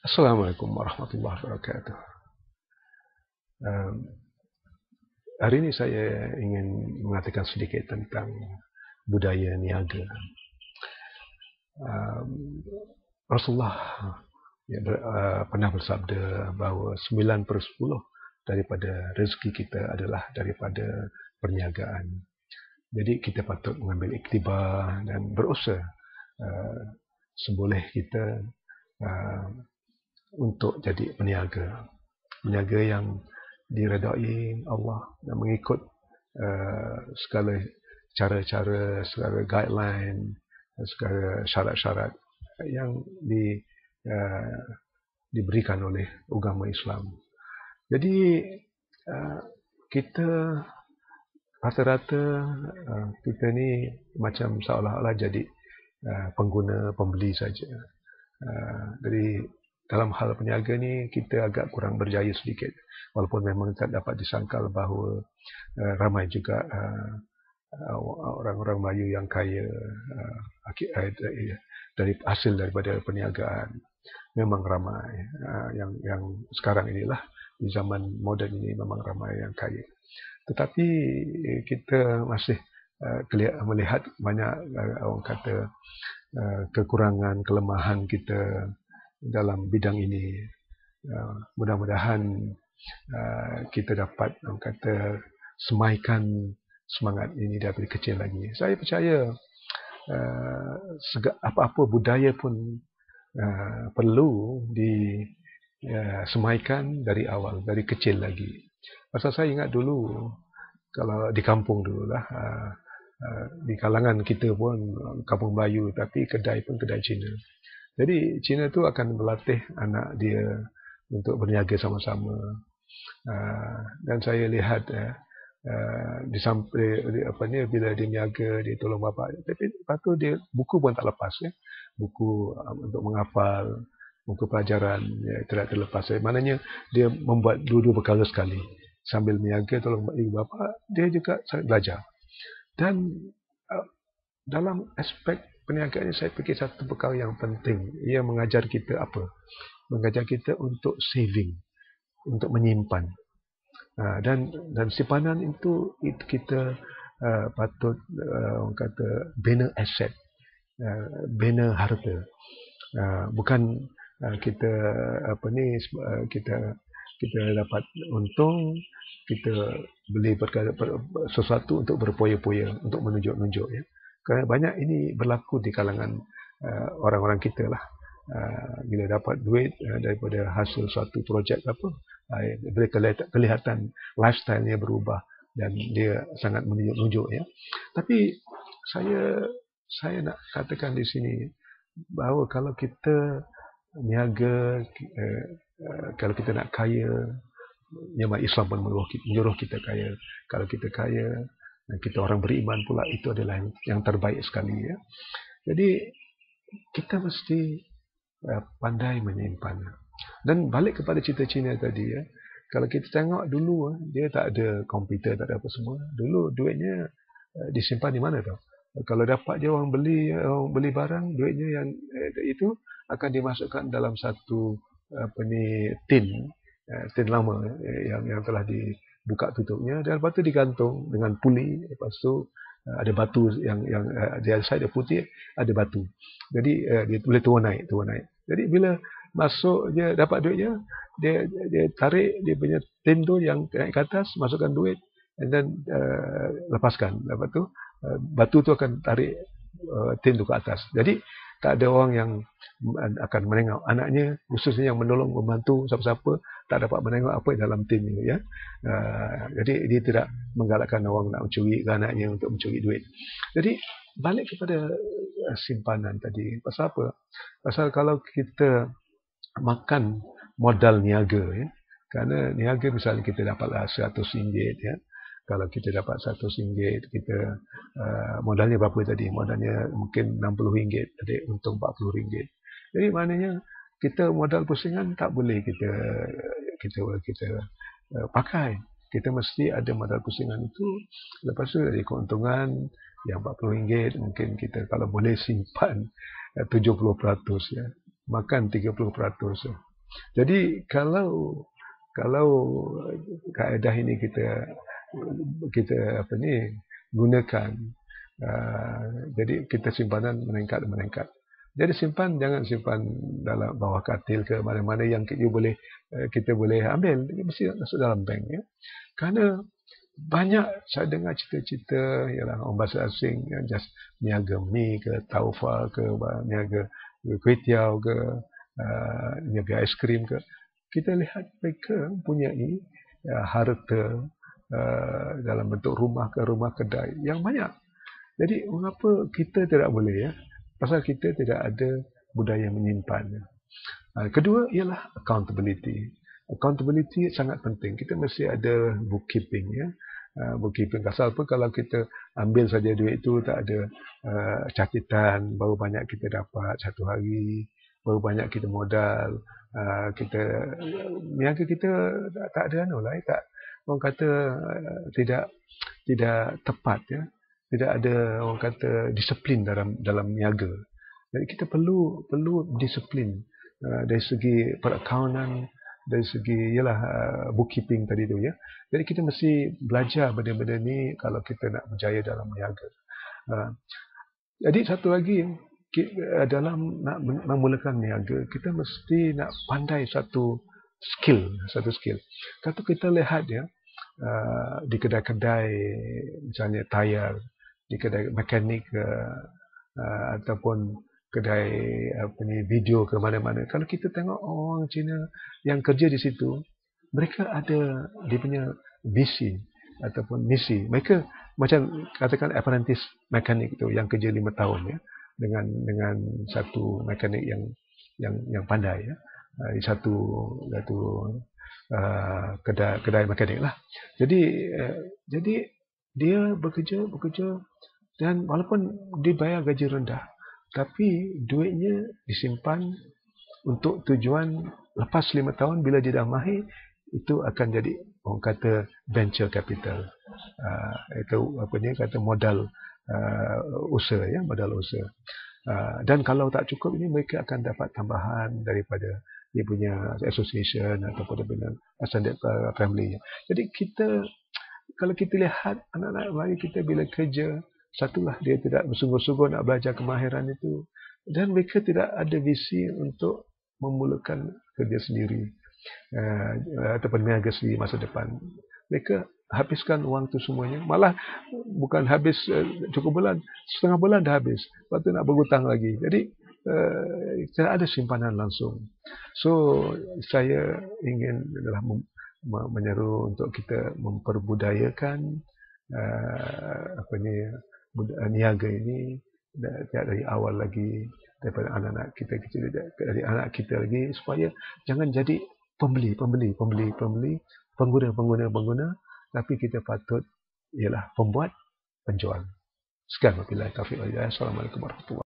Assalamualaikum warahmatullahi wabarakatuh. Um, Hari ini saya ingin mengatakan sedikit tentang budaya niaga. Um, Rasulullah pernah bersabda bahawa 9/10 daripada rezeki kita adalah daripada perniagaan. Jadi kita patut mengambil iktibar dan berusaha uh, seboleh kita uh, untuk jadi peniaga. Peniaga yang diredai Allah dan mengikut segala cara-cara, segala guideline, segala syarat-syarat yang uh, diberikan oleh agama Islam. Jadi uh, kita rata-rata kita ni macam seolah-olah jadi pengguna pembeli saja. Jadi dalam hal peniaga ni kita agak kurang berjaya sedikit, walaupun memang tak dapat disangkal bahawa ramai juga orang-orang Melayu yang kaya dari hasil daripada perniagaan. Memang ramai yang sekarang inilah di zaman moden ini memang ramai yang kaya. Tetapi kita masih melihat banyak orang kata kekurangan, kelemahan kita dalam bidang ini. Mudah-mudahan kita dapat orang kata semaikan semangat ini dari kecil lagi. Saya percaya apa-apa budaya pun perlu disemaikan dari awal, dari kecil lagi. Pasal saya ingat dulu, kalau di kampung dulu lah, di kalangan kita pun kampung Melayu, tapi kedai pun kedai Cina. Jadi Cina tu akan berlatih anak dia untuk berniaga sama-sama. Dan saya lihat di samping apa ni, bila dia niaga, dia tolong bapa, tapi lepas tu dia buku pun tak lepas ya. Buku untuk menghafal, buku pelajaran ya, tidak terlepas. Maknanya dia membuat dua-dua perkara sekali. Sambil niaga tolong ibu bapa, dia juga belajar. Dan dalam aspek perniagaan ini saya fikir satu perkara yang penting. Ia mengajar kita apa? Mengajar kita untuk saving, untuk menyimpan. Dan simpanan itu kita patut orang kata bina aset, bina harta. Bukan kita apa ni kita dapat untung, kita beli sesuatu untuk berpoya-poya, untuk menunjuk-nunjuk ya. Kerana banyak ini berlaku di kalangan orang-orang kita lah. Bila dapat duit daripada hasil suatu projek apa, boleh kelihatan lifestyle-nya berubah dan dia sangat menunjuk-nunjuk ya. Tapi saya nak katakan di sini bahawa kalau kita niaga, kalau kita nak kaya, memang Islam pun menyuruh kita kaya. Kalau kita kaya dan kita orang beriman pula, itu adalah yang terbaik sekali ya. Jadi kita mesti pandai menyimpan. Dan balik kepada cerita Cina tadi ya, kalau kita tengok dulu dia tak ada komputer, tak ada apa semua. Dulu duitnya disimpan di mana tau? Kalau dapat dia orang beli barang, duitnya yang itu akan dimasukkan dalam satu apa ni tin lama yang telah dibuka tutupnya, dan lepas tu digantung dengan puli. Lepas tu ada batu yang di side dia putih, ada batu. Jadi dia boleh turun naik. Jadi bila masuk dia dapat duitnya, dia tarik dia punya tin tu yang naik ke atas, masukkan duit, and then lepaskan. Lepas tu batu tu akan tarik tin tu ke atas. Jadi tak ada orang yang akan menengok anaknya, khususnya yang menolong membantu siapa-siapa, tak dapat menengok apa dalam tin itu ya. Jadi dia tidak menggalakkan orang nak mencuri ke anaknya untuk mencuri duit. Jadi balik kepada simpanan tadi, pasal apa? Pasal kalau kita makan modal niaga ya, kerana niaga misalnya kita dapatlah RM100 ya. Kalau kita dapat RM100, kita modalnya berapa tadi? Modalnya mungkin RM60, jadi untung RM40. Jadi maknanya kita modal pusingan tak boleh kita pakai. Kita mesti ada modal pusingan itu. Lepas tu dari keuntungan yang RM40, mungkin kita kalau boleh simpan 70% ya. Makan 30%. Jadi kalau kaedah ini kita apa ni gunakan, jadi kita simpanan meningkat. Jadi jangan simpan dalam bawah katil ke mana-mana yang kita boleh ambil, mesti masuk dalam bank ya. Kerana banyak saya dengar cerita-cerita ialah orang bahasa asing yang just niaga mi ke taufa ke niaga kuih tiaw ke niaga aiskrim ke. Kita lihat mereka mempunyai harta dalam bentuk rumah kedai yang banyak. Jadi mengapa kita tidak boleh ya? Pasal kita tidak ada budaya menyimpan. Kedua ialah accountability. Accountability sangat penting. Kita mesti ada bookkeeping ya. Bookkeeping pasal apa kalau kita ambil saja duit itu tak ada catatan berapa banyak kita dapat satu hari, berapa banyak kita modal, kita niaga kita tak ada tak orang kata tidak tepat ya. Tidak ada orang kata disiplin dalam niaga. Jadi kita perlu disiplin dari segi perakaunan, dari segi bookkeeping tadi tu ya. Jadi kita mesti belajar benda-benda ni kalau kita nak berjaya dalam niaga. Jadi satu lagi dalam nak memulakan niaga, kita mesti nak pandai satu skill. Kalau kita lihat ya di kedai-kedai misalnya tayar, di kedai mekanik ataupun kedai video ke mana-mana. Kalau kita tengok orang Cina yang kerja di situ, mereka ada dia punya visi ataupun misi. Mereka macam katakan apprentice mekanik itu yang kerja 5 tahun ya dengan satu mekanik yang pandai ya di satu kedai mekanik lah. Jadi dia bekerja dan walaupun dibayar gaji rendah, tapi duitnya disimpan untuk tujuan lepas 5 tahun bila dia dah mahir, itu akan jadi orang kata venture capital. Itu kata modal usaha ya, modal usaha. Dan kalau tak cukup ini mereka akan dapat tambahan daripada dia punya association ataupun dengan extended family. Jadi kalau kita lihat anak-anak mari kita bila kerja, satulah dia tidak bersungguh-sungguh nak belajar kemahiran itu dan mereka tidak ada visi untuk memulakan kerja sendiri ataupun niaga sendiri masa depan. Mereka habiskan wang tu semuanya, malah bukan habis cukup bulan, setengah bulan dah habis, lepas tu nak berhutang lagi. Jadi tidak ada simpanan langsung. So saya ingin adalah menyeru untuk kita memperbudayakan niaga ini dari awal lagi, daripada anak-anak kita kecil, dari anak kita lagi, supaya jangan jadi pembeli, pengguna, tapi kita patut ialah pembuat, penjual. Sekian wabillahi taufiq wal hidayah. Assalamualaikum warahmatullahi wabarakatuh.